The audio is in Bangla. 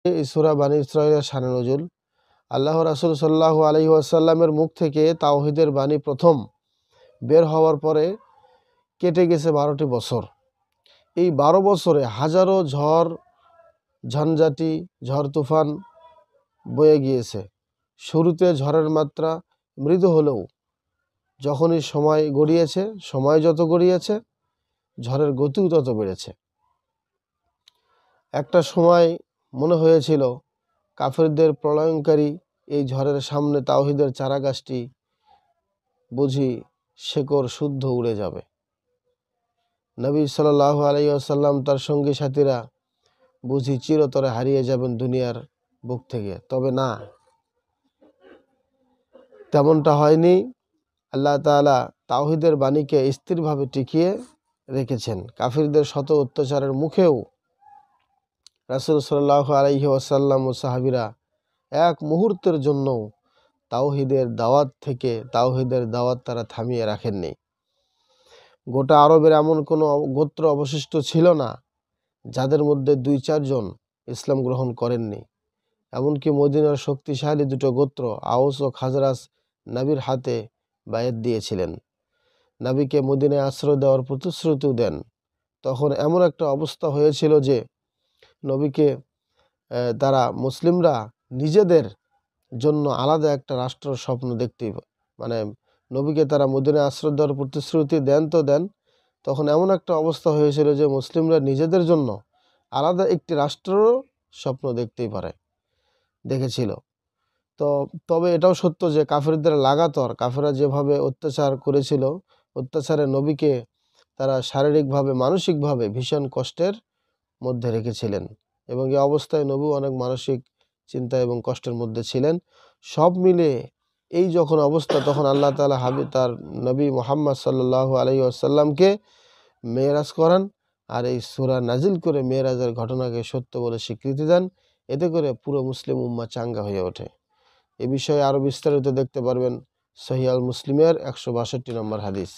এই সূরা বনী ইসরাঈলের শানে নজুল। আল্লাহ রাসূল সাল্লাল্লাহু আলাইহি ওয়াসাল্লামের মুখ থেকে তাওহীদের বাণী প্রথম বের হওয়ার পরে কেটে গেছে 12টি বছর। এই 12 বছরে হাজারো ঝড় ঝঞ্ঝাটি, ঝড় তুফান বয়ে গিয়েছে। শুরুতে ঝড়ের মাত্রা মৃদু হলেও যখনই সময় যত গড়িয়েছে ঝড়ের গতিও তত বেড়েছে। একটা সময় মনে হয়েছিল কাফেরদের প্রলয়ঙ্কারী এই ঝড়ের সামনে তাওহীদের চারাগাছটি বুঝি শেকড় শুদ্ধ উড়ে যাবে। নবী সাল্লাল্লাহু আলাইহি ওয়াসাল্লাম তার সঙ্গী সাথীরা বুঝি চিরতরে হারিয়ে যাবেন দুনিয়ার বুক থেকে। তবে না, তেমনটা হয়নি। আল্লাহ তাআলা তাওহীদের বাণীকে স্থিরভাবে টিকিয়ে রেখেছেন। কাফিরদের শত অত্যাচারের মুখেও রাসূল সাল্লাল্লাহু আলাইহি ওয়াসাল্লাম ও সাহাবীরা এক মুহূর্তের জন্য তাওহীদের দাওয়াত তারা থামিয়ে রাখেননি। গোটা আরবের এমন কোনো গোত্র অবশিষ্ট ছিল না যাদের মধ্যে 2-4 জন ইসলাম গ্রহণ করেননি। এমনকি মদিনার শক্তিশালী দুটো গোত্র আউস ও খাজরাজ নবীর হাতে বায়াত দিয়েছিলেন, নবীকে মদিনায় আশ্রয় দেওয়ার প্রতিশ্রুতিও দেন। তখন এমন একটা অবস্থা হয়েছিল যে নবীকে মুসলিমরা নিজেদের জন্য আলাদা একটা রাষ্ট্র স্বপ্ন নবীকে তারা মদিনায় আশ্রয় দেওয়ার প্রতিশ্রুতি দেন। তখন এমন একটা অবস্থা হয়েছিল যে মুসলিমরা নিজেদের জন্য আলাদা একটি রাষ্ট্র স্বপ্ন দেখেছিল। তবে এটাও সত্য যে কাফেরদের কাফেররা যেভাবে অত্যাচার করেছিল, অত্যাচারে নবীকে তারা শারীরিকভাবে মানসিকভাবে ভীষণ কষ্টের মধ্যে রেখেছিলেন এবং এই অবস্থায় নবী অনেক মানসিক চিন্তা এবং কষ্টের মধ্যে ছিলেন। সব মিলে এই যখন অবস্থা, তখন আল্লাহ তাআলা তার নবী মুহাম্মদ সাল্লাল্লাহু আলাইহি ওয়াসাল্লামকে মেরাজ করান আর এই সূরা নাজিল করে মেরাজের ঘটনাকে সত্য বলে স্বীকৃতি দেন। এতে করে পুরো মুসলিম উম্মাহ চাঙ্গা হয়ে ওঠে। এ বিষয়ে আরো বিস্তারিত দেখতে পারবেন সহিহ আল মুসলিমের 162 নম্বর হাদিস।